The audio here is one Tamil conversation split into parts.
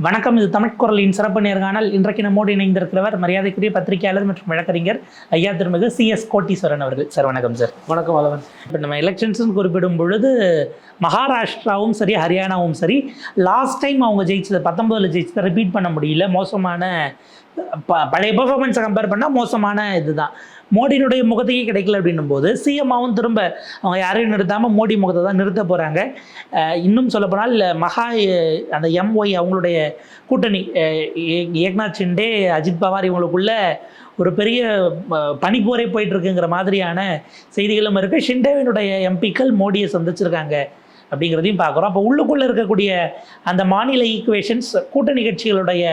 வணக்கம். இது தமிழ் குரலின் சிறப்பு நேர்காணல். இன்றைக்கு நம்மோடு இணைந்திருக்கிறவர் மரியாதைக்குரிய பத்திரிகையாளர் மற்றும் வழக்கறிஞர் ஐயா திருமிகு CS கோட்டீஸ்வரன் அவர்கள். சார் வணக்கம். சார் வணக்கம் வளவன். இப்போ நம்ம எலெக்ஷன்ஸ்னு குறிப்பிடும் பொழுது மகாராஷ்டிராவும் சரி ஹரியானாவும் சரி லாஸ்ட் டைம் அவங்க ஜெயிச்சது 19 ஜெயிச்சதை ரிப்பீட் பண்ண முடியல. மோசமான பழைய பெர்ஃபார்மன்ஸை கம்பேர் பண்ணால் மோசமான இதுதான். மோடியினுடைய முகத்தையே கிடைக்கல அப்படின்னும் போது சிஎம்மாவும் திரும்ப அவங்க யாரையும் நிறுத்தாமல் மோடி முகத்தை தான் நிறுத்த போகிறாங்க. இன்னும் சொல்லப்போனால் அந்த MY அவங்களுடைய கூட்டணி ஏக்நாத் ஷிண்டே, அஜித் பவார் இவங்களுக்குள்ள ஒரு பெரிய பனிப்போரே போயிட்டுருக்குங்கிற மாதிரியான செய்திகளும் இருக்குது. ஷிண்டேவினுடைய எம்பிக்கள் மோடியை சந்திச்சிருக்காங்க அப்படிங்கிறதையும் பார்க்குறோம். அப்போ உள்ளுக்குள்ளே இருக்கக்கூடிய அந்த மாநில ஈக்குவேஷன்ஸ் கூட்டணி கட்சிகளுடைய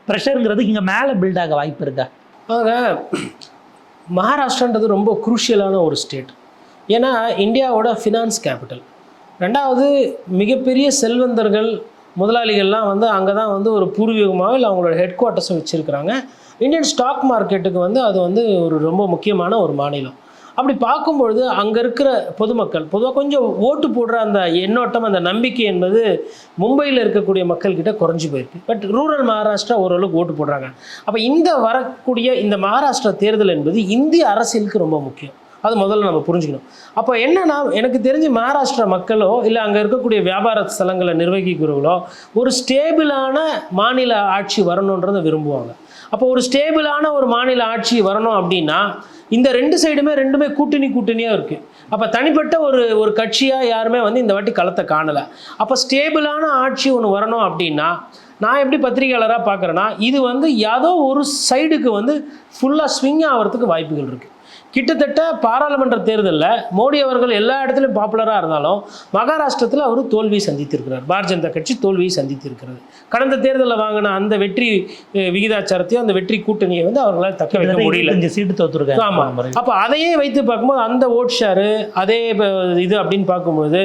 ப்ரெஷருங்கிறது இங்கே மேலே பில்டாக வாய்ப்பு இருக்கா? ஆக மகாராஷ்டிரான்றது ரொம்ப குரூஷியலான ஒரு ஸ்டேட். ஏன்னா இந்தியாவோட ஃபினான்ஸ் கேபிட்டல். ரெண்டாவது மிகப்பெரிய செல்வந்தர்கள் முதலாளிகள்லாம் அங்கே தான் ஒரு பூர்வீகமாக இல்லை அவங்களோட ஹெட் குவார்ட்டர்ஸும் வச்சுருக்கிறாங்க. இந்தியன் ஸ்டாக் மார்க்கெட்டுக்கு அது ஒரு ரொம்ப முக்கியமான ஒரு மாநிலம். அப்படி பார்க்கும்பொழுது அங்கே இருக்கிற பொதுமக்கள் பொதுவாக கொஞ்சம் ஓட்டு போடுற அந்த எண்ணோட்டம், அந்த நம்பிக்கை என்பது மும்பையில் இருக்கக்கூடிய மக்கள்கிட்ட குறைஞ்சி போயிருக்கு. பட் ரூரல் மகாராஷ்டிரா ஓரளவுக்கு ஓட்டு போடுறாங்க. அப்போ வரக்கூடிய இந்த மகாராஷ்டிரா தேர்தல் என்பது இந்திய அரசியலுக்கு ரொம்ப முக்கியம். அது முதல்ல நம்ம புரிஞ்சுக்கணும். அப்போ என்னன்னா, எனக்கு தெரிஞ்சு மகாராஷ்டிரா மக்களோ இல்லை அங்கே இருக்கக்கூடிய வியாபார ஸ்தலங்களை நிர்வகிக்கிறவங்களோ ஒரு ஸ்டேபிளான மாநில ஆட்சி வரணுன்றதை விரும்புவாங்க. அப்போ ஒரு ஸ்டேபிளான ஒரு மாநில ஆட்சி வரணும் அப்படின்னா இந்த ரெண்டுமே கூட்டணியாக இருக்குது. அப்போ தனிப்பட்ட ஒரு கட்சியாக யாருமே இந்த வாட்டி களத்தை காணலை. அப்போ ஸ்டேபிளான ஆட்சி ஒன்று வரணும் அப்படின்னா நான் எப்படி பத்திரிகையாளராக பார்க்குறேன்னா, இது ஏதோ ஒரு சைடுக்கு ஃபுல்லாக ஸ்விங் ஆகிறதுக்கு வாய்ப்புகள் இருக்குது. கிட்டத்தட்ட பாராளுமன்ற தேர்தலில் மோடி அவர்கள் எல்லா இடத்துலையும் பாப்புலராக இருந்தாலும் மகாராஷ்டிரத்தில் அவர் தோல்வியை சந்தித்திருக்கிறார். பாரதிய ஜனதா கட்சி தோல்வியை சந்தித்திருக்கிறது. கடந்த தேர்தலில் வாங்கின அந்த வெற்றி விகிதாச்சாரத்தையும் அந்த வெற்றி கூட்டணியை அவர்களால் தக்க வைக்க முடியல. சீட்டு தோற்றுருக்காங்க. ஆமாம். அப்போ அதையே வைத்து பார்க்கும்போது அந்த ஓட் ஷேரு அதே இது அப்படின்னு பார்க்கும்போது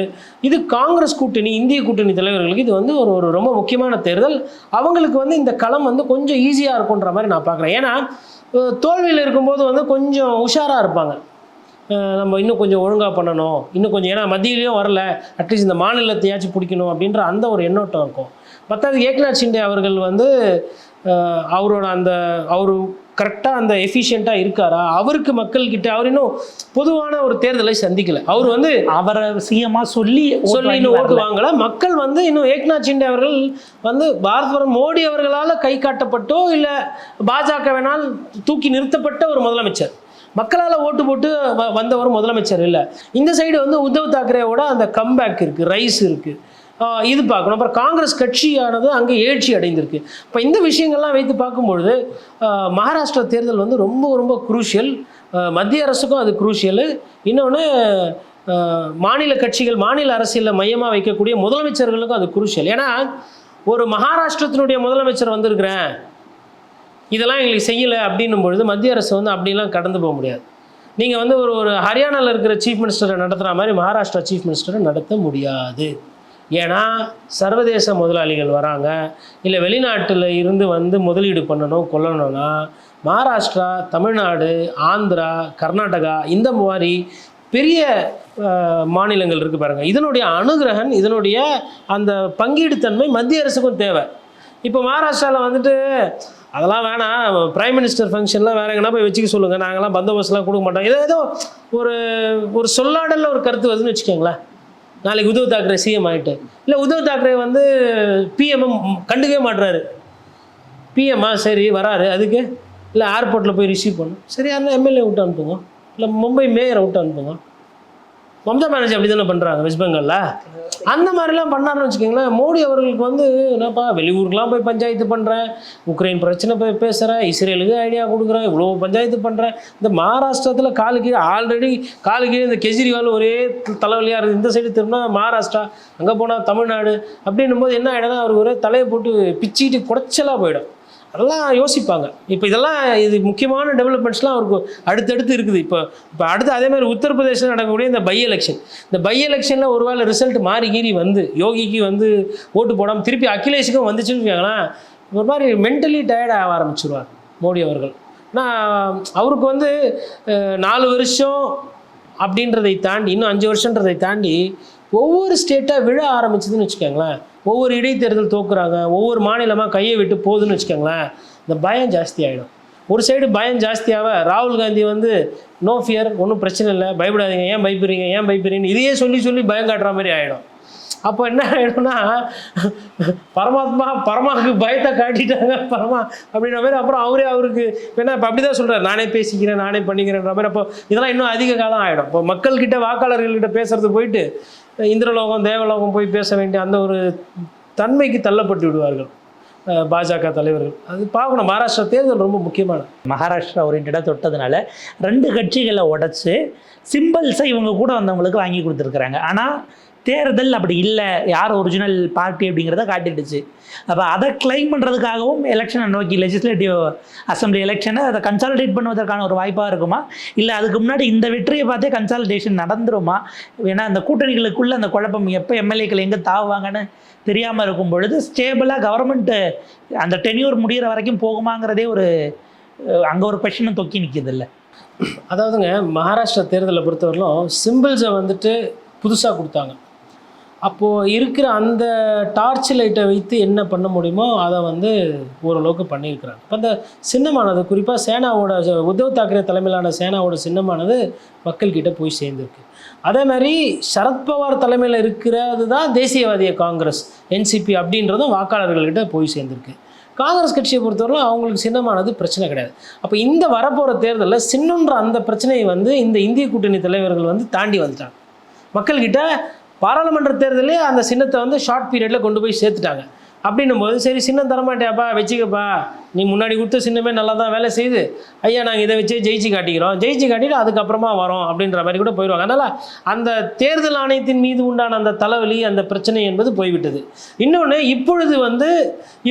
இது காங்கிரஸ் கூட்டணி, இந்திய கூட்டணி தலைவர்களுக்கு இது ஒரு ரொம்ப முக்கியமான தேர்தல். அவங்களுக்கு இந்த களம் கொஞ்சம் ஈஸியாக இருக்குன்ற மாதிரி நான் பார்க்குறேன். ஏன்னா தோல்வியில் இருக்கும்போது கொஞ்சம் உஷாராக இருப்பாங்க. நம்ம இன்னும் கொஞ்சம் ஒழுங்காக பண்ணணும், இன்னும் கொஞ்சம், ஏன்னா மத்தியிலையும் வரல, அட்லீஸ்ட் இந்த மாநிலத்தையாச்சும் பிடிக்கணும் அப்படின்ற அந்த ஒரு எண்ணோட்டம் இருக்கும். மற்றது ஏக்நாத் ஷிண்டே அவர்கள் அவரோட அவர் கரெக்டாக அந்த எஃபிஷியண்ட்டாக இருக்காரா, அவருக்கு மக்கள்கிட்ட அவர் இன்னும் பொதுவான ஒரு தேர்தலை சந்திக்கலை. அவர் அவரை சிஎம்மா சொல்லி இன்னும் ஓட்டு வாங்கலை. மக்கள் இன்னும் ஏக்நாத் ஷிண்டே அவர்கள் பாரத மோடி அவர்களால் கை காட்டப்பட்டோ இல்லை பாஜகவினால் தூக்கி நிறுத்தப்பட்ட ஒரு முதலமைச்சர், மக்களால் ஓட்டு போட்டு வந்தவர் முதலமைச்சர் இல்லை. இந்த சைடு உத்தவ் தாக்கரேவோட அந்த கம்பேக் இருக்குது, ரைஸ் இருக்குது, இது பார்க்கணும். அப்புறம் காங்கிரஸ் கட்சியானது அங்கே எழுச்சி அடைந்திருக்கு. இப்போ இந்த விஷயங்கள்லாம் வைத்து பார்க்கும்பொழுது மகாராஷ்டிரா தேர்தல் ரொம்ப ரொம்ப குரூஷியல். மத்திய அரசுக்கும் அது குரூஷியல். இன்னொன்று மாநில கட்சிகள், மாநில அரசியலில் மையமாக வைக்கக்கூடிய முதலமைச்சர்களுக்கும் அது குரூஷியல். ஏன்னா ஒரு மகாராஷ்டிரத்தினுடைய முதலமைச்சர் வந்திருக்கிறேன், இதெல்லாம் எங்களுக்கு செய்யலை அப்படின்னும் பொழுது மத்திய அரசு அப்படிலாம் கடந்து போக முடியாது. நீங்கள் ஒரு ஹரியானாவில் இருக்கிற சீஃப் மினிஸ்டரை நடத்துகிற மாதிரி மகாராஷ்டிரா சீஃப் மினிஸ்டரை நடத்த முடியாது. ஏன்னா சர்வதேச முதலாளிகள் வராங்க, இல்லை வெளிநாட்டில் இருந்து முதலீடு கொள்ளணும்னா மகாராஷ்டிரா, தமிழ்நாடு, ஆந்திரா, கர்நாடகா இந்த மாதிரி பெரிய மாநிலங்கள் இருக்குது பாருங்கள். இதனுடைய அனுகிரகம், இதனுடைய அந்த பங்கீடுத்தன்மை மத்திய அரசுக்கும் தேவை. இப்போ மகாராஷ்டிராவில் அதெல்லாம் வேணாம், பிரைம் மினிஸ்டர் ஃபங்க்ஷன்லாம் வேறு எங்கன்னா போய் வச்சுக்க சொல்லுங்கள், நாங்களாம் பந்தோபஸ்லாம் கொடுக்க மாட்டோம், ஏதோ ஒரு சொல்லாடலில் ஒரு கருத்து வருதுன்னு வச்சுக்கோங்களேன். நாளைக்கு உத்தவ் தாக்கரே சிஎம் ஆகிட்டு, இல்லை உத்தவ் தாக்கரே பிஎம் கண்டுக்கவே மாட்டுறாரு. பிஎம்மா சரி வராரு, அதுக்கு இல்லை ஏர்போர்ட்டில் போய் ரிசீவ் பண்ணும், சரி யாருன்னா எம்எல்ஏ விட்டு அனுப்புங்க, இல்லை மும்பை மேயரை விட்டு அனுப்புங்க. மம்தா பானர்ஜி அப்படி தானே பண்ணுறாங்க வெஸ்ட் பெங்காலில். அந்த மாதிரிலாம் பண்ணாருன்னு வச்சுக்கோங்களேன். மோடி அவர்களுக்கு என்னப்பா வெளியூருக்கெலாம் போய் பஞ்சாயத்து பண்ணுறேன், உக்ரைன் பிரச்சனை போய் பேசுகிறேன், இஸ்ரேலுக்கு ஐடியா கொடுக்குறேன், இவ்வளோ பஞ்சாயத்து பண்ணுறேன். இந்த மகாராஷ்டிரத்தில் காலு கீழே ஆல்ரெடி இந்த கெஜ்ரிவால் ஒரே தலைவலியாக இருக்குது. இந்த சைடு திரும்பினா மகாராஷ்டிரா, அங்கே போனால் தமிழ்நாடு அப்படின்னும் போது என்ன ஆகிடும்னா அவருக்கு ஒரே தலையை போட்டு பிச்சுக்கிட்டு குடைச்சலாக போயிடும். அதெல்லாம் யோசிப்பாங்க. இப்போ இதெல்லாம் இது முக்கியமான டெவலப்மெண்ட்ஸ்லாம் அவருக்கு அடுத்தடுத்து இருக்குது. இப்போ அடுத்து அதே மாதிரி உத்தரப்பிரதேசத்தில் நடக்கக்கூடிய இந்த பை எலெக்ஷனில் ஒரு வேளை ரிசல்ட் மாறி யோகிக்கு ஓட்டு போடாமல் திருப்பி அகிலேஷுக்கும் வந்துச்சுன்னு வச்சுக்கோங்களேன், ஒரு மாதிரி மென்டலி டயர்ட் ஆக ஆரம்பிச்சிருவார் மோடி அவர்கள். ஆனால் அவருக்கு 4 வருஷம் அப்படின்றதை தாண்டி இன்னும் 5 வருஷன்றதை தாண்டி ஒவ்வொரு ஸ்டேட்டாக விழ ஆரம்பிச்சதுன்னு வச்சுக்கோங்களேன், ஒவ்வொரு இடைத்தேர்தல் தோக்குறாங்க, ஒவ்வொரு மாநிலமாக கையை விட்டு போகுதுன்னு வச்சுக்கோங்களேன், இந்த பயம் ஜாஸ்தி ஆகிடும். ஒரு சைடு பயம் ஜாஸ்தியாக ராகுல் காந்தி வந்து நோ ஃபியர், ஒன்றும் பிரச்சனை இல்லை, பயப்படாதீங்க, ஏன் பயப்படுறீங்கன்னு இதையே சொல்லி பயம் காட்டுற மாதிரி ஆகிடும். அப்போ என்ன ஆகிடும்னா, பரமாவுக்கு பயத்தை காட்டிட்டாங்க பரமா அப்படின்ற மாதிரி, அப்புறம் அவருக்கு என்ன இப்போ அப்படி தான் சொல்கிறார், நானே பேசிக்கிறேன் நானே பண்ணிக்கிறேன்ற மாதிரி. அப்போ இதெல்லாம் இன்னும் அதிக காலம் ஆகிடும். இப்போ மக்கள்கிட்ட வாக்காளர்கள்கிட்ட பேசுறது போயிட்டு இந்திரலோகம் தேவலோகம் போய் பேச வேண்டிய அந்த ஒரு தன்மைக்கு தள்ளப்பட்டு விடுவார்கள் பாஜக தலைவர்கள். அது பார்க்கணும். மகாராஷ்டிரா தேர்தல் ரொம்ப முக்கியமானது. மகாராஷ்டிரா ஓரியன்டாக தொட்டதுனால 2 கட்சிகளை உடச்சி சிம்பிள்ஸை இவங்க கூட வந்தவங்களுக்கு வாங்கி கொடுத்துருக்குறாங்க. ஆனால் தேர்தல் அப்படி இல்லை, யார் ஒரிஜினல் பார்ட்டி அப்படிங்கிறத காட்டிடுச்சு. அப்போ அதை கிளைம் பண்ணுறதுக்காகவும் எலெக்ஷனை நோக்கி லெஜிஸ்லேட்டிவ் அசம்பிளி எலெக்ஷனை அதை கன்சாலிடேட் பண்ணுவதற்கான ஒரு வாய்ப்பாக இருக்குமா, இல்லை அதுக்கு முன்னாடி இந்த வெற்றியை பார்த்தே கன்சாலிடேஷன் நடந்துருமா? ஏன்னா அந்த கூட்டணிகளுக்குள்ளே அந்த குழப்பம் எப்போ எம்எல்ஏக்கள் எங்கே தாவுவாங்கன்னு தெரியாமல் இருக்கும் பொழுது ஸ்டேபிளாக கவர்மெண்ட்டு அந்த டென்யூர் முடிகிற வரைக்கும் போகுமாங்கிறதே ஒரு அங்கே ஒரு கொஷனும் தொக்கி நிற்கிது இல்லை. அதாவதுங்க, மகாராஷ்டிரா தேர்தலை பொறுத்தவரையிலும் சிம்பிள்ஸை வந்துட்டு புதுசாக கொடுத்தாங்க. அப்போது இருக்கிற அந்த டார்ச் லைட்டை வைத்து என்ன பண்ண முடியுமோ அதை வந்து ஓரளவுக்கு பண்ணியிருக்கிறாங்க. இப்போ அந்த சின்னமானது குறிப்பாக சேனாவோட உத்தவ் தாக்கரே தலைமையிலான சேனாவோட சின்னமானது மக்கள்கிட்ட போய் சேர்ந்துருக்கு. அதே மாதிரி சரத்பவார் தலைமையில் இருக்கிறது தான் தேசியவாதிய காங்கிரஸ் என்சிபி அப்படின்றதும் வாக்காளர்கள்கிட்ட போய் சேர்ந்துருக்கு. காங்கிரஸ் கட்சியை பொறுத்தவரை அவங்களுக்கு சின்னமானது பிரச்சனை கிடையாது. அப்போ இந்த வரப்போகிற தேர்தலில் சின்னன்ற அந்த பிரச்சனையை வந்து இந்த இந்திய கூட்டணி தலைவர்கள் வந்து தாண்டி வந்துட்டாங்க. மக்கள்கிட்ட பாராளுமன்ற தேர்தலே அந்த சின்னத்தை வந்து ஷார்ட் பீரியடில் கொண்டு போய் சேர்த்துட்டாங்க. அப்படின்னும் போது சரி சின்னம் தரமாட்டேப்பா, வச்சுக்கப்பா, நீ முன்னாடி கொடுத்த சின்னமே நல்லா தான் வேலை செய்யுது, ஐயா நாங்கள் இதை வச்சே ஜெயிச்சு காட்டிட்டு அதுக்கப்புறமா வரோம் அப்படின்ற மாதிரி கூட போயிடுவாங்க. அதனால் அந்த தேர்தல் ஆணையத்தின் மீது உண்டான அந்த தலைவலி, அந்த பிரச்சனை என்பது போய்விட்டது. இன்னொன்று, இப்பொழுது வந்து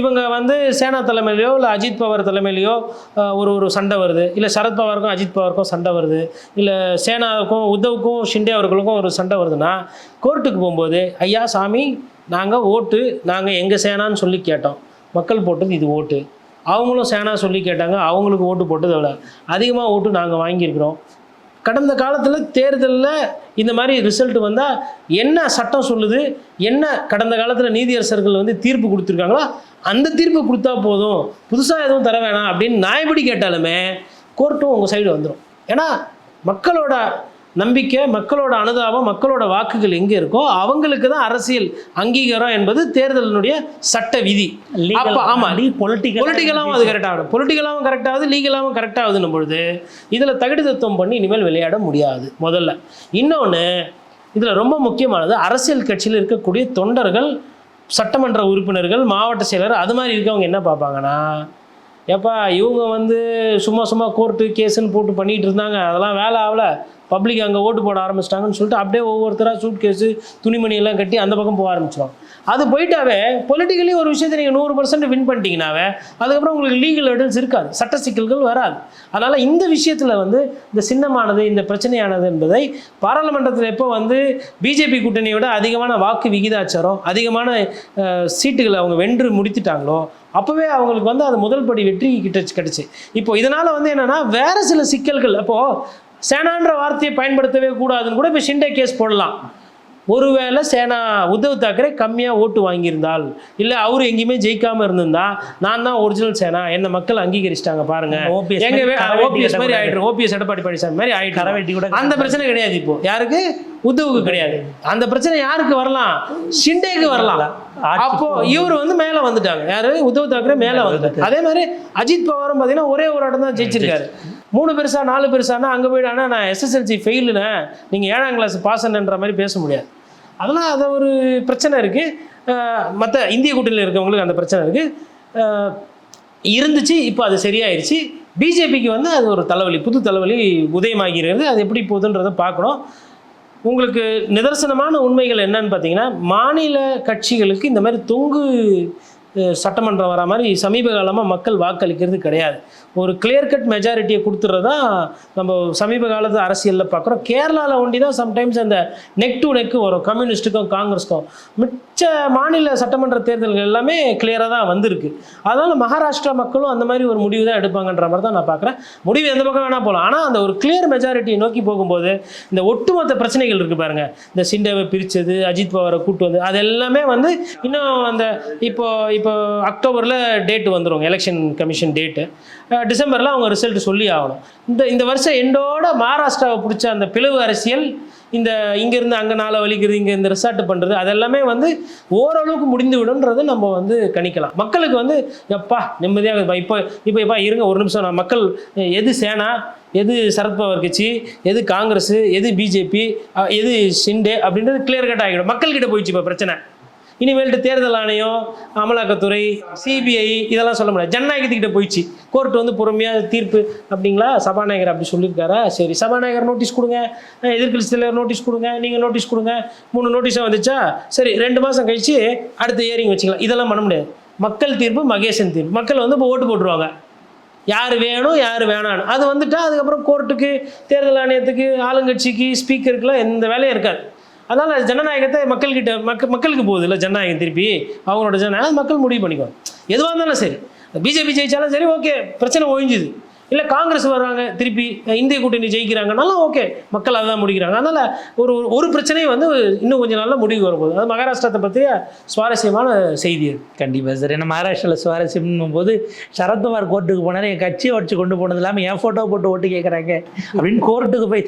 இவங்க வந்து சேனா தலைமையிலையோ இல்லை அஜித் பவார் தலைமையிலையோ ஒரு சண்டை வருது, இல்லை சரத்பவாருக்கும் அஜித் பவாருக்கும் சண்டை வருது, இல்லை சேனாவுக்கும் உத்தவுக்கும் ஷிண்டே அவர்களுக்கும் ஒரு சண்டை வருதுன்னா கோர்ட்டுக்கு போகும்போது ஐயா சாமி நாங்கள் எங்கள் சேனான்னு சொல்லி கேட்டோம், மக்கள் போட்டது இது ஓட்டு, அவங்களும் சேனா சொல்லி கேட்டாங்க, அவங்களுக்கு ஓட்டு போட்டது எவ்வளோ அதிகமாக ஓட்டு நாங்கள் வாங்கியிருக்கிறோம். கடந்த காலத்தில் தேர்தலில் இந்த மாதிரி ரிசல்ட் வந்தால் என்ன சட்டம் சொல்லுது, என்ன கடந்த காலத்தில் நீதியரசர்கள் வந்து தீர்ப்பு கொடுத்துருக்காங்களோ அந்த தீர்ப்பு கொடுத்தா போதும், புதுசாக எதுவும் தர வேணாம் அப்படின்னு நாயபடி கேட்டாலுமே கோர்ட்டும் உங்கள் சைடு வந்துடும். ஏன்னா மக்களோட நம்பிக்கை, மக்களோட அனுதாபம், மக்களோட வாக்குகள் எங்கே இருக்கோ அவங்களுக்கு தான் அரசியல் அங்கீகாரம் என்பது தேர்தலினுடைய சட்ட விதி. அப்போ ஆமாம், பொலிட்டிக்கலாகவும் அது கரெக்டாகும், பொலிட்டிக்கலாகவும் கரெக்டாகுது, லீகலாகவும் கரெக்டாகுதுன்னும் பொழுது இதில் தகுதித்துவம் பண்ணி இனிமேல் விளையாட முடியாது முதல்ல. இன்னொன்று, இதில் ரொம்ப முக்கியமானது அரசியல் கட்சியில் இருக்கக்கூடிய தொண்டர்கள், சட்டமன்ற உறுப்பினர்கள், மாவட்ட செயலர், அது மாதிரி இருக்கவங்க என்ன பார்ப்பாங்கன்னா, ஏப்பா இவங்க வந்து சும்மா கோர்ட்டு கேஸுன்னு போட்டு பண்ணிகிட்டு இருந்தாங்க, அதெல்லாம் வேலை ஆகலை, பப்ளிக் அங்கே ஓட்டு போட ஆரம்பிச்சிட்டாங்கன்னு சொல்லிட்டு அப்படியே ஒவ்வொருத்தராக சூட் கேஸு துணிமணியெல்லாம் கட்டி அந்த பக்கம் போக ஆரம்பிச்சிடும். அது போயிட்டாவே பொலிட்டிக்கலி ஒரு விஷயத்தை நீங்கள் 100% வின் பண்ணிட்டீங்கன்னாவே அதுக்கப்புறம் உங்களுக்கு லீகல் எவிடன்ஸ் இருக்காது, சட்ட சிக்கல்கள் வராது. அதனால் இந்த விஷயத்தில் வந்து இந்த சின்னமானது, இந்த பிரச்சனையானது என்பதை பாராளுமன்றத்தில் எப்போ வந்து பிஜேபி கூட்டணியோட அதிகமான வாக்கு விகிதாச்சாரம், அதிகமான சீட்டுகளை அவங்க வென்று முடித்துட்டாங்களோ அப்போவே அவங்களுக்கு வந்து அது முதல் படி வெற்றி கிடச்சி. இப்போ இதனால் வந்து என்னென்னா வேறு சில சிக்கல்கள், அப்போது சேனான்ற வார்த்தையை பயன்படுத்தவே கூடாதுன்னு கூட இப்போ ஷிண்டே கேஸ் போடலாம். ஒருவேளை சேனா உத்தவ் தாக்கரே கம்மியாக ஓட்டு வாங்கியிருந்தால், இல்லை அவர் எங்கேயுமே ஜெயிக்காமல் இருந்திருந்தா, நான் தான் ஒரிஜினல் சேனா, என்னை மக்கள் அங்கீகரிச்சிட்டாங்க பாருங்க, ஓபிஎஸ் மாதிரி ஆகிட்டு, ஓபிஎஸ் எடப்பாடி பழனிசாமி மாதிரி ஆகிட்டு, அந்த பிரச்சனை கிடையாது. இப்போ யாருக்கு? உத்தவுக்கு கிடையாது. அந்த பிரச்சனை யாருக்கு வரலாம்? ஷிண்டேக்கு வரலாம். அப்போ இவர் வந்து மேலே வந்துட்டாங்க. யாரு? உத்தவ் தாக்கரே மேலே வந்துட்டாங்க. அதே மாதிரி அஜித் பவாரும் பார்த்தீங்கன்னா ஒரே ஒரு இடம் தான் ஜெயிச்சிருக்காரு. 3 பெருசா 4 பெருசானா அங்கே போய்டானா நான் எஸ்எஸ்எல்சி ஃபெயிலுன்னு நீங்கள் 7ஆம் கிளாஸ் பாஸ்ன்ற மாதிரி பேச முடியாது. அதெல்லாம் அது ஒரு பிரச்சனை இருக்குது. மற்ற இந்திய கூட்டணியில் இருக்கவங்களுக்கு அந்த பிரச்சனை இருக்குது, இருந்துச்சு. இப்போ அது சரியாயிருச்சு. பிஜேபிக்கு வந்து அது ஒரு தலைவலி, புது தலைவலி உதயமாகிறது. அது எப்படி போகுதுன்றதை பார்க்கணும். உங்களுக்கு நிதர்சனமான உண்மைகள் என்னன்னு பார்த்தீங்கன்னா, மாநில கட்சிகளுக்கு இந்த மாதிரி தொங்கு சட்டமன்றம் வர மாதிரி சமீப காலமாக மக்கள் வாக்களிக்கிறது கிடையாது. ஒரு கிளியர் கட் மெஜாரிட்டியை கொடுத்துறதா நம்ம சமீப காலத்து அரசியலில் பார்க்குறோம். கேரளாவில் ஒண்டி தான் சம்டைம்ஸ் அந்த நெக் டு நெக்கு வரும் கம்யூனிஸ்ட்டுக்கும் காங்கிரஸுக்கும். மிச்ச மாநில சட்டமன்ற தேர்தல்கள் எல்லாமே கிளியராக தான் வந்திருக்கு. அதனால் மகாராஷ்டிரா மக்களும் அந்த மாதிரி ஒரு முடிவு தான் எடுப்பாங்கன்ற மாதிரி தான் நான் பார்க்குறேன். முடிவு எந்த பக்கம் வேணால் போகலாம். ஆனால் அந்த ஒரு கிளியர் மெஜாரிட்டியை நோக்கி போகும்போது இந்த ஒட்டுமொத்த பிரச்சனைகள் இருக்குது பாருங்கள், இந்த சிண்டேவை பிரித்தது, அஜித் பவாரை கூட்டு வந்து, அது எல்லாமே வந்து இன்னும் அந்த இப்போ அக்டோபரில் டேட்டு வந்துடும், எலெக்ஷன் கமிஷன் டேட்டு. டிசம்பரில் அவங்க ரிசல்ட் சொல்லி ஆகணும். இந்த வருஷம் எண்டோட மகாராஷ்டிராவை பிடிச்ச அந்த பிளவு அரசியல், இந்த இங்கேருந்து அங்கே நாளை வலிக்கிறது, இங்கே இந்த ரிசார்ட் பண்ணுறது, அதெல்லாமே வந்து ஓரளவுக்கு முடிந்து விடுன்றது நம்ம வந்து கணிக்கலாம். மக்களுக்கு வந்து எப்பா நிம்மதியாக இப்போ இருங்க ஒரு நிமிஷம், நான் மக்கள் எது சேனா, எது சரத்பவார் கட்சி, எது காங்கிரஸ், எது பிஜேபி, எது ஷிண்டே அப்படின்றது கிளியர் கட் ஆகிடும். மக்கள்கிட்ட போயிடுச்சு இப்போ பிரச்சனை. இனிமேல்ட்டு தேர்தல் ஆணையம், அமலாக்கத்துறை, சிபிஐ இதெல்லாம் சொல்ல முடியாது, ஜனநாயகத்துக்கிட்ட போயிடுச்சு. கோர்ட்டு வந்து பொறுமையாக தீர்ப்பு அப்படிங்களா, சபாநாயகர் அப்படி சொல்லியிருக்காரா, சரி சபாநாயகர் நோட்டீஸ் கொடுங்க, எதிர்க்கட்சி தலைவர் நோட்டீஸ் கொடுங்க, நீங்கள் நோட்டீஸ் கொடுங்க, 3 நோட்டீஸாக வந்துச்சா, சரி 2 மாதம் கழிச்சு அடுத்த ஹியரிங் வச்சுக்கலாம். இதெல்லாம் பண்ண முடியாது. மக்கள் தீர்ப்பு, மகேசன் தீர்ப்பு. மக்கள் வந்து இப்போ ஓட்டு போட்டுருவாங்க, யார் வேணும் யார் வேணான்னு. அது வந்துட்டா அதுக்கப்புறம் கோர்ட்டுக்கு, தேர்தல் ஆணையத்துக்கு, ஆளுங்கட்சிக்கு, ஸ்பீக்கருக்குலாம் எந்த வேலையும் இருக்காது. அதனால் ஜனநாயகத்தை மக்களுக்கு போகுது இல்லை ஜனநாயகம், திருப்பி அவங்களோட ஜனநாயகம் மக்கள் முடிவு பண்ணிக்குவாங்க. எதுவாக இருந்தாலும் சரி, பிஜேபி ஜெயிச்சாலும் சரி ஓகே, பிரச்சனை ஒழிஞ்சுது. இல்லை காங்கிரஸ் வர்றாங்க திருப்பி, இந்திய கூட்டணி ஜெயிக்கிறாங்கனாலும் ஓகே, மக்கள் அதை தான் முடிக்கிறாங்க. அதனால் ஒரு பிரச்சனையும் வந்து இன்னும் கொஞ்சம் நாளில் முடிவு வரும்போது, அது மகாராஷ்டிரத்தை பற்றிய சுவாரஸ்யமான செய்தி அது. கண்டிப்பாக சார். ஏன்னா மகாராஷ்டிராவில் சுவாரஸ்யம்னும் போது சரத்பவார் கோர்ட்டுக்கு போனார், என் கட்சியை உடச்சு கொண்டு போனது இல்லாமல் என் ஃபோட்டோ போட்டு ஓட்டு கேட்குறாங்க அப்படின்னு கோர்ட்டுக்கு போய்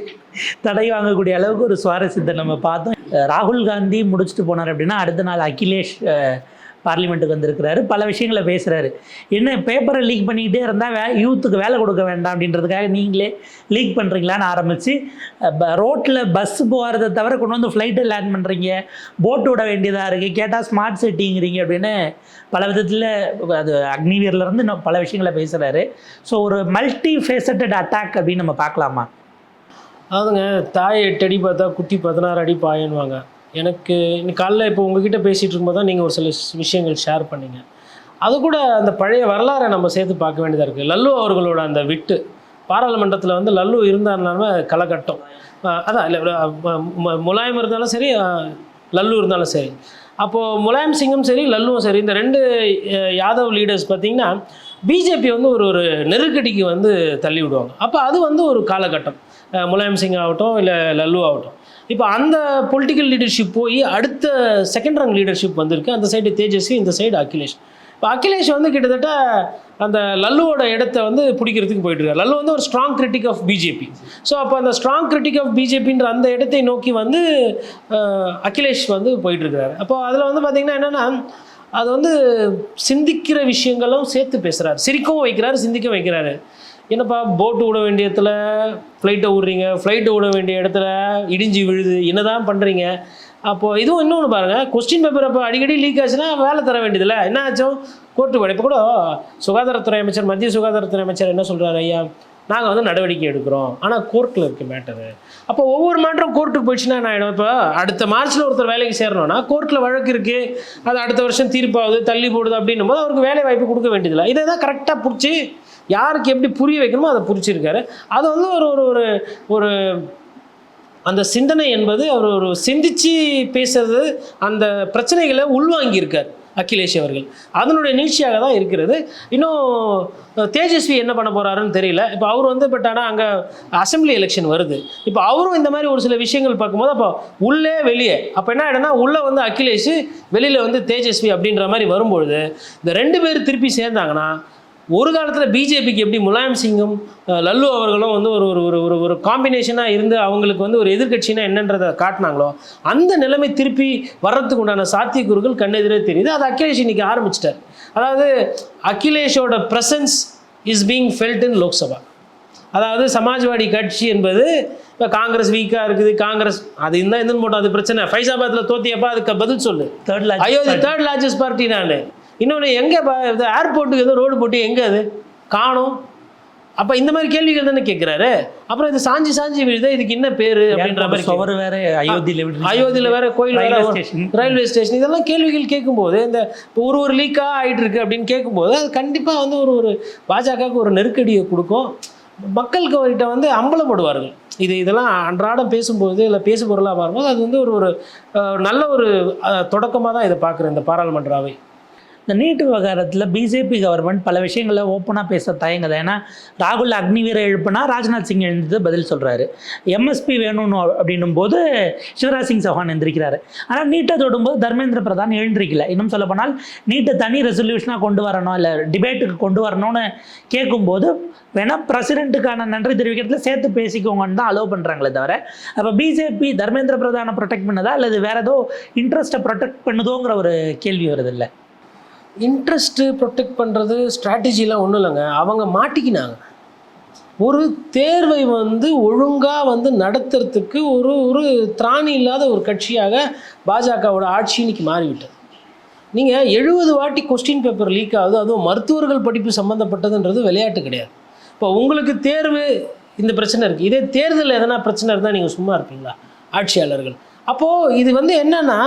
தடை வாங்கக்கூடிய அளவுக்கு ஒரு சுவாரஸ்யத்தை நம்ம பார்த்தோம். ராகுல் காந்தி முடிச்சுட்டு போனார் அப்படின்னா அடுத்த நாள் அகிலேஷ் பார்லிமெண்ட்டுக்கு வந்திருக்கிறாரு, பல விஷயங்களை பேசுகிறாரு. என்ன பேப்பரை லீக் பண்ணிக்கிட்டே இருந்தால் யூத்துக்கு வேலை கொடுக்க வேண்டாம் அப்படின்றதுக்காக நீங்களே லீக் பண்ணுறீங்களான்னு ஆரம்பித்து, ரோட்டில் பஸ்ஸு போகிறத தவிர கொண்டு வந்து ஃப்ளைட்டை லேண்ட் பண்ணுறீங்க, போட்டு விட வேண்டியதாக இருக்குது, கேட்டால் ஸ்மார்ட் சிட்டிங்கிறீங்க அப்படின்னு பல விதத்தில் அது அக்னிவீர்லேருந்து இன்னும் பல விஷயங்களை பேசுகிறாரு. ஸோ ஒரு மல்டி ஃபேசட்டட் அட்டாக் அப்படின்னு நம்ம பார்க்கலாமா? அதுங்க, தாய் 8 அடி பார்த்தா குட்டி 16 அடி பாயன்வாங்க. எனக்கு இன்னைக்கு காலைல இப்போ உங்ககிட்ட பேசிகிட்டு இருக்கும்போது தான் நீங்கள் ஒரு சில விஷயங்கள் ஷேர் பண்ணீங்க. அது கூட அந்த பழைய வரலாறை நம்ம சேர்த்து பார்க்க வேண்டியதாக இருக்குது. லல்லு அவர்களோட அந்த விட்டு, பாராளுமன்றத்தில் வந்து லல்லு இருந்தாருனாலுமே களைகட்டும். அதான் இல்லை, முலாயம் இருந்தாலும் சரி, லல்லு இருந்தாலும் சரி. அப்போது முலாயம் சிங்கும் சரி, லல்லுவும் சரி, இந்த 2 யாதவ் லீடர்ஸ் பார்த்திங்கன்னா பிஜேபி வந்து ஒரு நெருக்கடிக்கு வந்து தள்ளி விடுவாங்க. அப்போ அது வந்து ஒரு காலகட்டம், முலாயம் சிங் ஆகட்டும் இல்லை லல்லு ஆகட்டும். இப்போ அந்த பொலிட்டிக்கல் லீடர்ஷிப் போய் அடுத்த செகண்ட் ரேங்க் லீடர்ஷிப் வந்திருக்கு. அந்த சைடு தேஜஸ்வி, இந்த சைடு அகிலேஷ். இப்போ அகிலேஷ் வந்து கிட்டத்தட்ட அந்த லல்லுவோட இடத்த வந்து பிடிக்கிறதுக்கு போயிட்டுருக்காரு. லல்லு வந்து ஒரு strong critic of BJP. So அப்போ அந்த ஸ்ட்ராங் கிரிட்டிக் ஆஃப் பிஜேபின்ற அந்த இடத்தை நோக்கி வந்து அகிலேஷ் வந்து போயிட்டுருக்கிறாரு. அப்போ அதில் வந்து பார்த்திங்கன்னா என்னென்னா, அது வந்து சிந்திக்கிற விஷயங்களும் சேர்த்து பேசுகிறாரு, சிரிக்கவும் வைக்கிறாரு, சிந்திக்கவும் வைக்கிறாரு. என்னப்பா போட்டு விட வேண்டிய இடத்துல ஃப்ளைட்டை விட்றீங்க, ஃப்ளைட்டை விட வேண்டிய இடத்துல இடிஞ்சு விழுது, என்ன தான் பண்ணுறீங்க? அப்போது இதுவும் இன்னொன்று பாருங்கள், கொஸ்டின் பேப்பர் அப்போ அடிக்கடி லீக் ஆச்சுன்னா வேலை தர வேண்டியதில்லை, என்ன ஆச்சும் கோர்ட்டு போட. இப்போ கூட சுகாதாரத்துறை அமைச்சர், மத்திய சுகாதாரத்துறை அமைச்சர் என்ன சொல்கிறாரு, ஐயா நாங்கள் வந்து நடவடிக்கை எடுக்கிறோம், ஆனால் கோர்ட்டில் இருக்குது மேட்டரு. அப்போ ஒவ்வொரு மேட்டரும் கோர்ட்டுக்கு போயிடுச்சுன்னா என்ன ஆகிடும்? இப்போ அடுத்த மார்ச்சில் ஒருத்தர் வேலைக்கு சேரணும்னா கோர்ட்டில் வழக்கு இருக்குது, அது அடுத்த வருஷம் தீர்ப்பாகுது, தள்ளி போடுது அப்படின்னும் போது அவருக்கு வேலை வாய்ப்பு கொடுக்க வேண்டியதில்லை. இதை தான் கரெக்டாக பிடிச்சி யாருக்கு எப்படி புரிய வைக்கணுமோ அதை புரிச்சிருக்காரு. அது வந்து ஒரு ஒரு அந்த சிந்தனை என்பது அவர் ஒரு சிந்திச்சு பேசுறது, அந்த பிரச்சனைகளை உள்வாங்கியிருக்கார் அகிலேஷ் அவர்கள். அதனுடைய நீட்சியாக தான் இருக்கிறது. இன்னும் தேஜஸ்வி என்ன பண்ண போகிறாருன்னு தெரியல. இப்போ அவர் வந்து பட் ஆனால் அங்கே அசம்பிளி எலெக்ஷன் வருது. இப்போ அவரும் இந்த மாதிரி ஒரு சில விஷயங்கள் பார்க்கும்போது அப்போ உள்ளே வெளியே, அப்போ என்ன ஆகிடும்னா உள்ளே வந்து அகிலேஷ், வெளியில் வந்து தேஜஸ்வி அப்படின்ற மாதிரி வரும்பொழுது இந்த 2 பேர் திருப்பி சேர்ந்தாங்கன்னா, ஒரு காலத்தில் பிஜேபிக்கு எப்படி முலாயம் சிங்கும் லல்லு அவர்களும் வந்து ஒரு காம்பினேஷனாக இருந்து அவங்களுக்கு வந்து ஒரு எதிர்கட்சினா என்னன்றதை காட்டினாங்களோ, அந்த நிலைமை திருப்பி வர்றதுக்கு உண்டான சாத்தியக்கூறுகள் கண்ணெதிரே தெரியுது. அது அகிலேஷ் இன்னைக்கு ஆரம்பிச்சிட்டார். அதாவது அகிலேஷோட presence is being felt in Lok Sabha. அதாவது சமாஜ்வாடி கட்சி என்பது இப்போ காங்கிரஸ் வீக்காக இருக்குது, காங்கிரஸ் அது இருந்தால் எதுன்னு போட்டோம், அது பிரச்சனை. ஃபைசாபாத்தில் தோத்தியப்பா அதுக்கு பதில் சொல்லு, தேர்ட் லார்ஜஸ்ட் பார்ட்டி நான். இன்னொன்று எங்கே ஏர்போர்ட்டுக்கு ஏதோ ரோடு போட்டு எங்கே அது காணும், அப்போ இந்த மாதிரி கேள்விகள் தானே கேட்குறாரு. அப்புறம் இது சாஞ்சி சாஞ்சி விழுது, இதுக்கு என்ன பேர் அப்படின்ற மாதிரி சுவர் வேற அயோத்தியில் வேற கோயில் வேற ரயில்வே ஸ்டேஷன் இதெல்லாம் கேள்விகள் கேட்கும்போது இந்த ஒரு லீக்காக ஆகிட்டு இருக்கு அப்படின்னு கேட்கும்போது அது கண்டிப்பாக வந்து ஒரு பாஜகவுக்கு ஒரு நெருக்கடியை கொடுக்கும். மக்களுக்கு அவர்கிட்ட வந்து அம்பலப்படுவார்கள். இதெல்லாம் அன்றாடம் பேசும்போது இல்லை பேசு பொருளாக மாறும்போது அது வந்து ஒரு நல்ல ஒரு தொடக்கமாக தான் இதை பார்க்குறேன் இந்த பாராளுமன்ற அவை. இந்த நீட் விவகாரத்தில் பிஜேபி கவர்மெண்ட் பல விஷயங்களை ஓப்பனாக பேச தயங்குது. ஏன்னா ராகுல் அக்னிவீரை எழுப்புனா ராஜ்நாத் சிங் எழுந்து பதில் சொல்கிறாரு. எம்எஸ்பி வேணும்னு அப்படின்னும் போது சிவராஜ் சிங் சௌஹான் எழுந்திருக்கிறாரு. ஆனால் நீட்டை தொடும்போது தர்மேந்திர பிரதான் எழுந்திருக்கல. இன்னும் சொல்லப்போனால் நீட்டை தனி ரெசல்யூஷனாக கொண்டு வரணும், இல்லை டிபேட்டுக்கு கொண்டு வரணும்னு கேட்கும்போது வேணால் பிரசிடென்ட்டுக்கான நன்றி தெரிவிக்கிறதுல சேர்த்து பேசிக்கோங்கன்னு தான் அலோவ் பண்ணுறாங்களே தவிர, அப்போ பிஜேபி தர்மேந்திர பிரதானை ப்ரொடெக்ட் பண்ணதா அல்லது வேறு ஏதோ இன்ட்ரெஸ்ட்டை ப்ரொடெக்ட் பண்ணுதோங்கிற ஒரு கேள்வி வருது. இல்லை, இன்ட்ரெஸ்ட்டு ப்ரொடெக்ட் பண்ணுறது ஸ்ட்ராட்டஜிலாம் ஒன்றும் இல்லைங்க. அவங்க மாட்டிக்கினாங்க. ஒரு தேர்வை வந்து ஒழுங்காக வந்து நடத்துறதுக்கு ஒரு திராணி இல்லாத ஒரு கட்சியாக பாஜகவோட ஆட்சி இன்னைக்கு மாறிவிட்டது. நீங்கள் 70 வாட்டி கொஸ்டின் பேப்பர் லீக் ஆகுது, அதுவும் மருத்துவர்கள் படிப்பு சம்மந்தப்பட்டதுன்றது விளையாட்டு கிடையாது. இப்போ உங்களுக்கு தேர்வு இந்த பிரச்சனை இருக்குது, இதே தேர்தலில் எதனா பிரச்சனை இருந்தால் நீங்கள் சும்மா இருப்பீங்களா ஆட்சியாளர்கள்? அப்போது இது வந்து என்னென்னா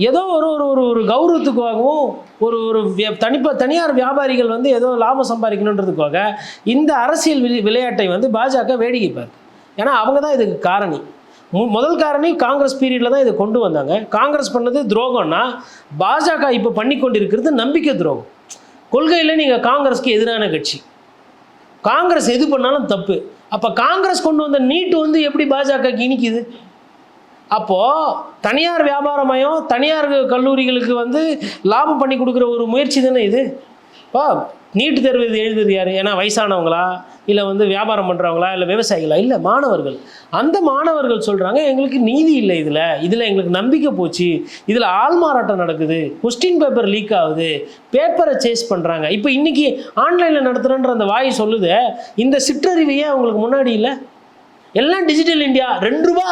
ஏதோ ஒரு கௌரவத்துக்காகவும் ஒரு தனியார் வியாபாரிகள் வந்து ஏதோ லாபம் சம்பாதிக்கணுன்றதுக்காக இந்த அரசியல் விளையாட்டை வந்து பாஜக வேடிக்கை பார்க்கு. ஏன்னா அவங்க தான் இதுக்கு காரணி. முதல் காரணி காங்கிரஸ் பீரியடில் தான் இதை கொண்டு வந்தாங்க. காங்கிரஸ் பண்ணது துரோகம்னா பாஜக இப்போ பண்ணி கொண்டிருக்கிறது நம்பிக்கை துரோகம். கொள்கையில் நீங்கள் காங்கிரஸ்க்கு எதிரான கட்சி, காங்கிரஸ் எது பண்ணாலும் தப்பு. அப்போ காங்கிரஸ் கொண்டு வந்த நீட்டு வந்து எப்படி பாஜகக்கு இனிக்குது? அப்போது தனியார் வியாபாரமயம், தனியார் கல்லூரிகளுக்கு வந்து லாபம் பண்ணி கொடுக்குற ஒரு முயற்சி தானே இது. இப்போ நீட்டு தேர்வு இது எழுதுறது யார்? ஏன்னா வயசானவங்களா, இல்லை வந்து வியாபாரம் பண்ணுறவங்களா, இல்லை விவசாயிகளா? இல்லை, மாணவர்கள். அந்த மாணவர்கள் சொல்கிறாங்க எங்களுக்கு நீதி இல்லை, இதில் எங்களுக்கு நம்பிக்கை போச்சு, இதில் ஆள்மாறாட்டம் நடக்குது, கொஸ்டின் பேப்பர் லீக் ஆகுது, பேப்பரை சேஸ் பண்ணுறாங்க. இப்போ இன்றைக்கி ஆன்லைனில் நடத்துகிறன்ற அந்த வாய் சொல்லுது, இந்த சிற்றறிவையே அவங்களுக்கு முன்னாடி இல்லை. எல்லாம் டிஜிட்டல் இந்தியா, 2 ரூபா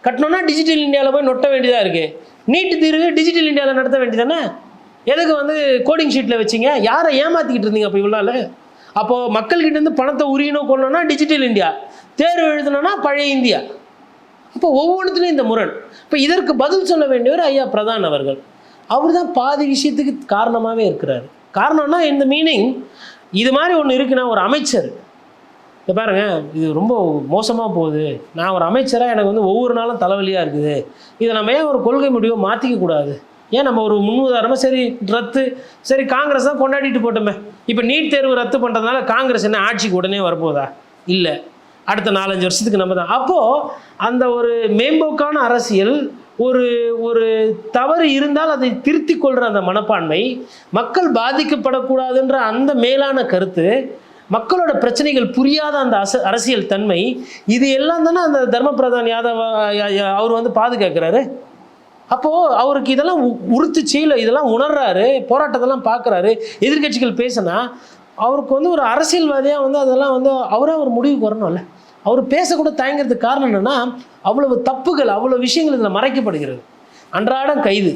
கட்டணும்னா டிஜிட்டல் இந்தியாவில் போய் நொட்ட வேண்டியதாக இருக்குது. நீட்டு தீர்வு டிஜிட்டல் இந்தியாவில் நடத்த வேண்டியதானே? எதுக்கு வந்து கோடிங் ஷீட்டில் வச்சிங்க? யாரை ஏமாற்றிக்கிட்டு இருந்தீங்க அப்போ இவ்வளோ? அப்போது மக்கள்கிட்டேருந்து பணத்தை உரியணும் கொள்ளணும்னா டிஜிட்டல் இந்தியா, தேர்வு எழுதணும்னா பழைய இந்தியா. அப்போ ஒவ்வொன்றுத்துலையும் இந்த முரண். இப்போ இதற்கு பதில் சொல்ல வேண்டியவர் ஐயா பிரதான் அவர்கள். அவர் தான் பாதி விஷயத்துக்கு காரணமாகவே இருக்கிறார். காரணம்னா இந்த மீனிங் இது மாதிரி ஒன்று இருக்குன்னா, ஒரு அமைச்சர் இதை பாருங்க, இது ரொம்ப மோசமாக போகுது, நான் ஒரு அமைச்சராக எனக்கு வந்து ஒவ்வொரு நாளும் தலைவலியாக இருக்குது, இதை நம்ம ஏன் ஒரு கொள்கை முடிவை மாற்றிக்க கூடாது? ஏன் நம்ம ஒரு முன்னுதாரணமாக சரி ரத்து, சரி காங்கிரஸ் தான் கொண்டாடிட்டு போட்டோமே, இப்போ நீட் தேர்வு ரத்து பண்ணுறதுனால காங்கிரஸ் என்ன ஆட்சிக்கு உடனே வரப்போதா? இல்லை, அடுத்த 4-5 வருஷத்துக்கு நம்ம தான். அப்போது அந்த ஒரு மேம்போக்கான அரசியல், ஒரு தவறு இருந்தால் அதை திருத்தி கொள்கிற அந்த மனப்பான்மை, மக்கள் பாதிக்கப்படக்கூடாதுன்ற அந்த மேலான கருத்து, மக்களோட பிரச்சனைகள் புரியாத அந்த அரசியல் தன்மை, இது எல்லாம் தானே அந்த தர்ம பிரதான் யாதவ் அவர் வந்து பாதுகாக்கிறாரு. அப்போது அவருக்கு இதெல்லாம் உறுத்துச்சு, இல்லை இதெல்லாம் உணர்றாரு, போராட்டத்தெல்லாம் பார்க்குறாரு, எதிர்கட்சிகள் பேசினா அவருக்கு வந்து ஒரு அரசியல்வாதியாக வந்து அதெல்லாம் வந்து அவராக ஒரு முடிவுக்கு வரணும்ல. அவர் பேசக்கூட தயங்கிறதுக்கு காரணம் என்னென்னா, அவ்வளவு தப்புகள், அவ்வளோ விஷயங்கள் இதில் மறைக்கப்படுகிறது. அன்றாடம் கைது,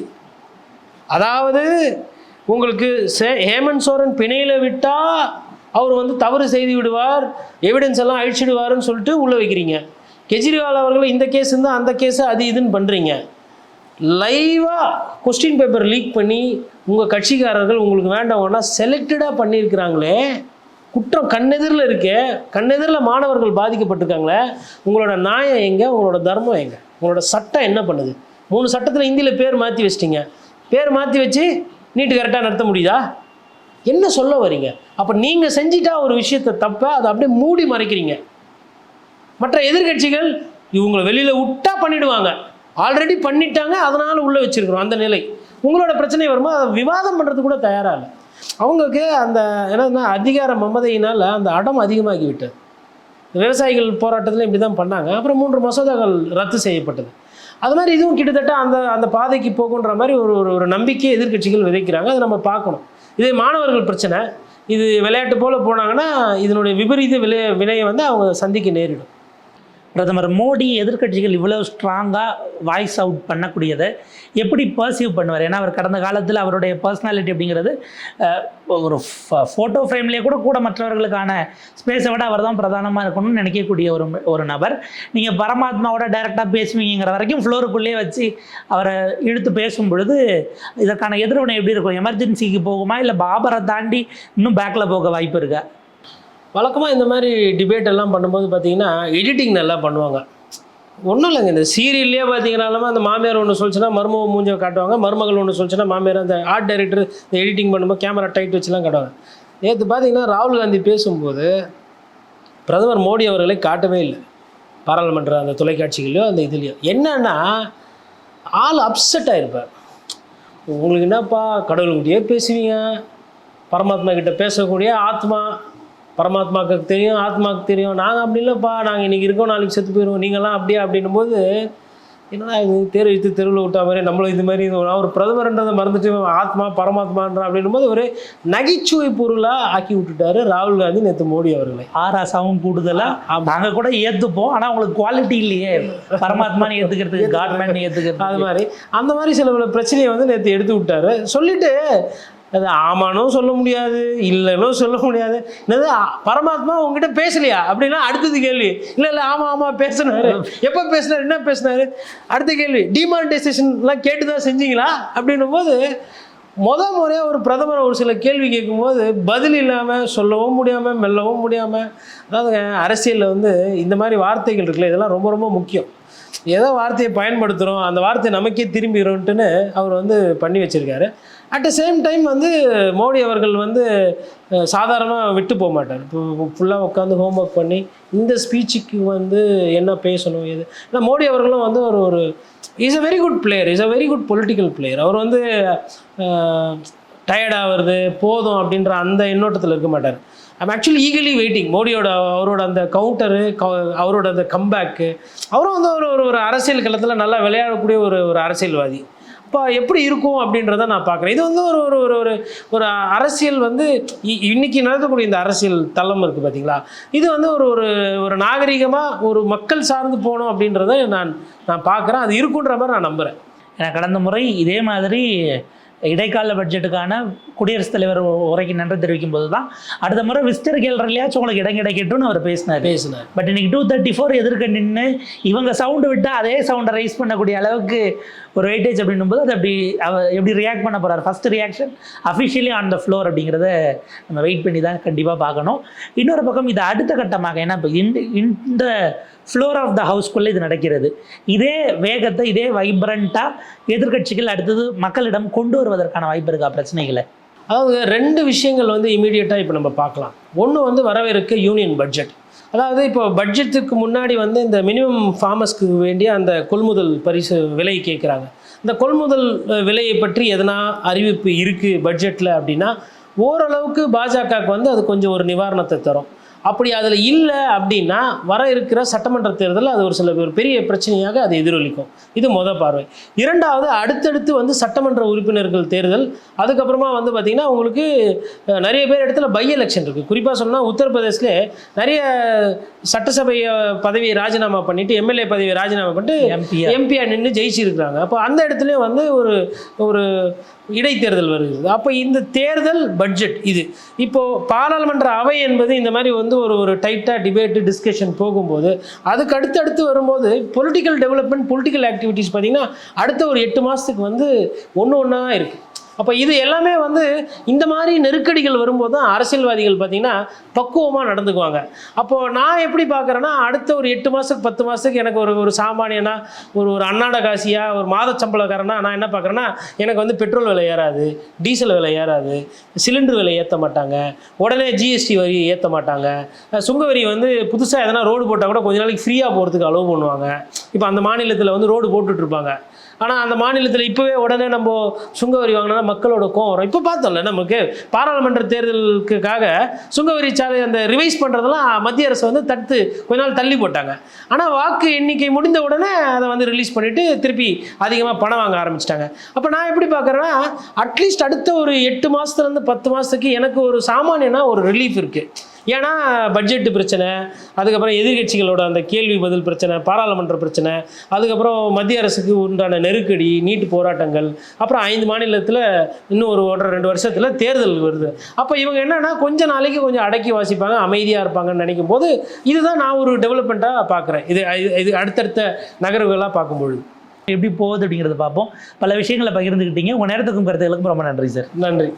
அதாவது உங்களுக்கு ஹேமந்த் சோரன் பிணையில் விட்டால் அவர் வந்து தவறு செய்து விடுவார், எவிடன்ஸ் எல்லாம் அழிச்சிடுவாருன்னு சொல்லிட்டு உள்ளே வைக்கிறீங்க. கெஜ்ரிவால் அவர்கள் இந்த கேஸ் இருந்தால் அந்த கேஸை அது இதுன்னு பண்ணுறீங்க. லைவாக கொஸ்டின் பேப்பர் லீக் பண்ணி உங்கள் கட்சிக்காரர்கள் உங்களுக்கு வேண்டவங்கன்னா செலக்டடாக பண்ணியிருக்கிறாங்களே, குற்றம் கண்ணெதிரில் இருக்கே, கண்ணெதிரில் மாணவர்கள் பாதிக்கப்பட்டிருக்காங்களே, உங்களோட நியாயம் எங்கே? உங்களோட தர்மம் எங்கே? உங்களோட சட்டம் என்ன பண்ணுது? 3 சட்டத்தில் இந்தியில் பேர் மாற்றி வச்சிட்டிங்க. பேர் மாற்றி வச்சு நீட்டு கரெக்டாக நடத்த முடியுதா? என்ன சொல்ல வரீங்க? அப்போ நீங்கள் செஞ்சிட்டா ஒரு விஷயத்தை தப்ப அதை அப்படியே மூடி மறைக்கிறீங்க. மற்ற எதிர்கட்சிகள் இவங்களை வெளியில் விட்டா பண்ணிடுவாங்க, ஆல்ரெடி பண்ணிட்டாங்க, அதனால் உள்ளே வச்சிருக்கிறோம் அந்த நிலை. உங்களோட பிரச்சனை வரும்போது அதை விவாதம் பண்ணுறது கூட தயாராக இல்லை. அவங்களுக்கு அந்த என்னன்னா அதிகார மமதையினால் அந்த அடம் அதிகமாகி விட்டது. விவசாயிகள் போராட்டத்தில் இப்படி தான் பண்ணாங்க. அப்புறம் 3 மசோதாக்கள் ரத்து செய்யப்பட்டது. அது மாதிரி இதுவும் கிட்டத்தட்ட அந்த பாதைக்கு போகுன்ற மாதிரி ஒரு நம்பிக்கையை எதிர்கட்சிகள் விதைக்கிறாங்க. அதை நம்ம பார்க்கணும். இதே மாணவர்கள் பிரச்சனை, இது விளையாட்டு போல் போனாங்கன்னா இதனுடைய விபரீத வினையை வந்து அவங்க சந்திக்க நேரிடும். பிரதமர் மோடி எதிர்க்கட்சிகள் இவ்வளோ ஸ்ட்ராங்காக வாய்ஸ் அவுட் பண்ணக்கூடியதை எப்படி பர்சீவ் பண்ணுவார்? ஏன்னா அவர் கடந்த காலத்தில் அவருடைய பர்சனாலிட்டி அப்படிங்கிறது ஒரு ஃபோட்டோ ஃப்ரேம்லேயே கூட மற்றவர்களுக்கான ஸ்பேஸை விட அவர் தான் பிரதானமாக இருக்கணும்னு நினைக்கக்கூடிய ஒரு நபர். நீங்கள் பரமாத்மாவோட டைரெக்டாக பேசுவீங்கிற வரைக்கும் ஃப்ளோருக்குள்ளேயே வச்சு அவரை இழுத்து பேசும் பொழுது இதற்கான எதிர்வினை எப்படி இருக்கும்? எமர்ஜென்சிக்கு போகுமா, இல்லை பாபரை தாண்டி இன்னும் பேக்கில் போக வாய்ப்பு இருக்கா? வழக்கமாக இந்த மாதிரி டிபேட் எல்லாம் பண்ணும்போது பார்த்தீங்கன்னா எடிட்டிங் நல்லா பண்ணுவாங்க. ஒன்றும் இல்லைங்க, இந்த சீரியல்லே பார்த்தீங்கன்னாலுமே அந்த மாமியார் ஒன்று சொல்லிச்சுன்னா மருமக மூஞ்சை காட்டுவாங்க, மருமகள் ஒன்று சொல்லிச்சுன்னா மாமியார் அந்த ஆர்ட் டைரக்டர் இந்த எடிட்டிங் பண்ணும்போது கேமரா டைட் வச்சுலாம் காட்டுவாங்க. நேற்று பார்த்தீங்கன்னா ராகுல் காந்தி பேசும்போது பிரதமர் மோடி அவர்களை காட்டவே இல்லை பாராளுமன்ற அந்த தொலைக்காட்சிகளையோ அந்த இதுலேயோ. என்னன்னா ஆள் அப்செட் ஆகிருப்பார். உங்களுக்கு என்னப்பா கடவுள்கிட்டயே பேசுவீங்க, பரமாத்மா கிட்ட பேசக்கூடிய ஆத்மா பரமாத்மாவுக்கு தெரியும், ஆத்மாவுக்கு தெரியும். நாங்கள் அப்படி இல்லைப்பா, நாங்கள் இன்றைக்கி இருக்கோம், நாளைக்கு செத்து போயிடுவோம், நீங்களாம் அப்படியே அப்படின்னும் போது என்னடா இது தெரு இழுத்து தெருவில் விட்டா மாதிரி நம்மளும் இது மாதிரி ஒரு பிரதமர்ன்றதை மறந்துட்டு ஆத்மா பரமாத்மான்ற அப்படின்னும் போது ஒரு நகைச்சுவை பொருளாக ஆக்கி விட்டுட்டாரு ராகுல் காந்தி நேற்று மோடி அவர்களை. ஆராசாவும் கூடுதலாக நாங்கள் கூட ஏற்றுப்போம், ஆனால் அவங்களுக்கு குவாலிட்டி இல்லையே பரமாத்மான்னு ஏற்றுக்கிறதுக்கு, காட்மேன் ஏற்றுக்கிறது. அது மாதிரி அந்த மாதிரி சில பிரச்சனையை வந்து நேற்று எடுத்து விட்டாரு. சொல்லிட்டு அது ஆமானும் சொல்ல முடியாது, இல்லைன்னு சொல்ல முடியாது. என்னது பரமாத்மா உங்ககிட்ட பேசலையா அப்படின்னா அடுத்தது கேள்வி. இல்லை ஆமாம் பேசினாரு, எப்போ பேசினார், என்ன பேசினாரு, அடுத்த கேள்வி டிமானிட்டைசேஷன்லாம் கேட்டு தான் செஞ்சீங்களா அப்படின்னும் போது முறையாக ஒரு பிரதமர் ஒரு சில கேள்வி கேட்கும்போது பதில் இல்லாமல் சொல்லவும் முடியாமல் மெல்லவும் முடியாமல். அதாவதுங்க அரசியலில் வந்து இந்த மாதிரி வார்த்தைகள் இருக்குல்ல, இதெல்லாம் ரொம்ப ரொம்ப முக்கியம். ஏதோ வார்த்தையை பயன்படுத்துகிறோம், அந்த வார்த்தை நமக்கே திரும்பிடும்ட்டுன்னு அவர் வந்து பண்ணி வச்சுருக்காரு. அட் த சேம் டைம் வந்து மோடி அவர்கள் வந்து சாதாரணமாக விட்டு போக மாட்டார். இப்போ ஃபுல்லாக உட்காந்து ஹோம்ஒர்க் பண்ணி இந்த ஸ்பீச்சுக்கு வந்து என்ன பேசணும் எது. ஆனால் மோடி அவர்களும் வந்து ஒரு is a very good player, is a very good political player. அவர் வந்து டயர்டாகிறது போதும் அப்படின்ற அந்த எண்ணோட்டத்தில் இருக்க மாட்டார். ஐம் ஆக்சுவலி ஈகலி வெயிட்டிங் அவரோட அந்த கவுண்டரு, அவரோட அந்த கம்பேக்கு. அவரும் வந்து ஒரு அரசியல் களத்தில் நல்லா விளையாடக்கூடிய ஒரு அரசியல்வாதி. இப்போ எப்படி இருக்கும் அப்படின்றத நான் பார்க்குறேன். இது வந்து ஒரு அரசியல் வந்து இன்னைக்கு நடக்கக்கூடிய இந்த அரசியல் தளம் இருக்குது பார்த்தீங்களா, இது வந்து ஒரு நாகரிகமாக ஒரு மக்கள் சார்ந்து போகணும் அப்படின்றத நான் பார்க்குறேன். அது இருக்குன்ற மாதிரி நான் நம்புகிறேன். ஏன்னா கடந்த முறை இதே மாதிரி இடைக்கால பட்ஜெட்டுக்கான குடியரசுத் தலைவர் உரைக்கு நன்றி தெரிவிக்கும் போது தான் அடுத்த முறை விஸ்டர் கேலரிலையாச்சும் உங்களுக்கு இடம் கிடைக்கட்டும்னு அவர் பேசினார். பட் இன்னைக்கு 234 எதிர்க்க நின்று இவங்க சவுண்டு விட்டால் அதே சவுண்டை ரைஸ் பண்ணக்கூடிய அளவுக்கு ஒரு வெயிட்டேஜ் அப்படின்னும் போது அது எப்படி ரியாக்ட் பண்ண போகிறார், first reaction officially on the floor அப்படிங்கிறத நம்ம வெயிட் பண்ணி தான் கண்டிப்பாக பார்க்கணும். இன்னொரு பக்கம் இது அடுத்த கட்டமாக, ஏன்னா இப்போ இந்த ஃப்ளோர் ஆஃப் த ஹவுஸ்குள்ளே இது நடக்கிறது, இதே வேகத்தை இதே வைப்ரண்ட்டாக எதிர்கட்சிகள் அடுத்தது மக்களிடம் கொண்டு வருவதற்கான வாய்ப்பு இருக்கா பிரச்சனைகளை? அதாவது 2 விஷயங்கள் வந்து இமீடியட்டாக இப்போ நம்ம பார்க்கலாம். ஒன்று வந்து வரவிருக்க யூனியன் பட்ஜெட். அதாவது இப்போ பட்ஜெட்டுக்கு முன்னாடி வந்து இந்த மினிமம் ஃபார்மர்ஸ்க்கு வேண்டிய அந்த கொள்முதல் பரிசு விலை கேட்குறாங்க. இந்த கொள்முதல் விலையை பற்றி எதனா அறிவிப்பு இருக்குது பட்ஜெட்டில் அப்படின்னா ஓரளவுக்கு பாஜகவுக்கு வந்து அது கொஞ்சம் ஒரு நிவாரணத்தை தரும். அப்படி அதில் இல்லை அப்படின்னா வர இருக்கிற சட்டமன்ற தேர்தலில் அது ஒரு பெரிய பிரச்சனையாக அது எதிரொலிக்கும். இது பார்வை. இரண்டாவது, அடுத்தடுத்து வந்து சட்டமன்ற உறுப்பினர்கள் தேர்தல், அதுக்கப்புறமா வந்து பார்த்திங்கன்னா உங்களுக்கு நிறைய பேர் இடத்துல பை எலெக்ஷன் இருக்குது. குறிப்பாக சொன்னால் உத்தரப்பிரதேசில் நிறைய சட்டசபை பதவியை ராஜினாமா பண்ணிவிட்டு எம்எல்ஏ பதவியை ராஜினாமா பண்ணிட்டு எம்பியாக நின்று ஜெயிச்சிருக்கிறாங்க. அப்போ அந்த இடத்துலையும் வந்து ஒரு இடைத்தேர்தல் வருகிறது. அப்போ இந்த தேர்தல் பட்ஜெட் இது இப்போது பாராளுமன்ற அவை என்பது இந்த மாதிரி வந்து ஒரு டைட்டாக டிபேட்டு டிஸ்கஷன் போகும்போது அதுக்கு அடுத்தடுத்து வரும்போது பொலிட்டிக்கல் டெவலப்மெண்ட் பொலிட்டிக்கல் ஆக்டிவிட்டீஸ் பார்த்திங்கன்னா அடுத்த ஒரு 8 மாதத்துக்கு வந்து ஒன்றா இருக்குது. அப்போ இது எல்லாமே வந்து இந்த மாதிரி நெருக்கடிகள் வரும்போது தான் அரசியல்வாதிகள் பார்த்திங்கன்னா பக்குவமாக நடந்துக்குவாங்க. அப்போது நான் எப்படி பார்க்குறேன்னா அடுத்த ஒரு 8 மாதத்துக்கு 10 மாதத்துக்கு எனக்கு ஒரு சாமானியனா ஒரு அன்னாட காசியாக ஒரு மாத சம்பளக்காரனா நான் என்ன பார்க்குறேன்னா எனக்கு வந்து பெட்ரோல் விலை ஏறாது, டீசல் விலை ஏறாது, சிலிண்டர் விலை ஏற்ற மாட்டாங்க, உடனே ஜிஎஸ்டி வரி ஏற்ற மாட்டாங்க, சுங்க வரி வந்து புதுசாக எதனா ரோடு போட்டால் கூட கொஞ்ச நாளைக்கு ஃப்ரீயாக போகிறதுக்கு அலோவ் பண்ணுவாங்க. இப்போ அந்த மாநிலத்தில் வந்து ரோடு போட்டுட்ருப்பாங்க. ஆனால் அந்த மாநிலத்தில் இப்போவே உடனே நம்ம சுங்கவரி வாங்கினா மக்களோட கோவம் வரும். இப்போ பார்த்தோம்ல நமக்கு பாராளுமன்ற தேர்தலுக்காக சுங்கவரி சாலை அந்த ரிவைஸ் பண்ணுறதெல்லாம் மத்திய அரசு வந்து கொஞ்ச நாள் தள்ளி போட்டாங்க. ஆனால் வாக்கு எண்ணிக்கை முடிந்த உடனே அதை வந்து ரிலீஸ் பண்ணிவிட்டு திருப்பி அதிகமாக பணம் வாங்க ஆரம்பிச்சிட்டாங்க. அப்போ நான் எப்படி பார்க்குறேன்னா அட்லீஸ்ட் அடுத்த ஒரு 8 மாதத்துலேருந்து 10 மாதத்துக்கு எனக்கு ஒரு சாமானியனா ஒரு ரிலீஃப் இருக்குது. ஏன்னா பட்ஜெட் பிரச்சனை, அதுக்கப்புறம் எதிர்க்கட்சிகளோட அந்த கேள்வி பதில் பிரச்சனை, பாராளுமன்ற பிரச்சனை, அதுக்கப்புறம் மத்திய அரசுக்கு உண்டான நெருக்கடி, நீட்டு போராட்டங்கள், அப்புறம் 5 மாநிலத்தில் இன்னும் ஒரு 1.5-2 வருஷத்தில் தேர்தல் வருது. அப்போ இவங்க என்னன்னா கொஞ்ச நாளைக்கு கொஞ்சம் அடக்கி வாசிப்பாங்க, அமைதியாக இருப்பாங்கன்னு நினைக்கும் போது இதுதான் நான் ஒரு டெவலப்மெண்ட்டாக பார்க்குறேன். இது அடுத்தடுத்த நகர்வுகளாக பார்க்கும்பொழுது எப்படி போகுது அப்படிங்கிறத பார்ப்போம். பல விஷயங்களை பகிர்ந்துக்கிட்டீங்க. உங்கள் நேரத்துக்கும் கருத்துக்களுக்கும் ரொம்ப நன்றி சார். நன்றி.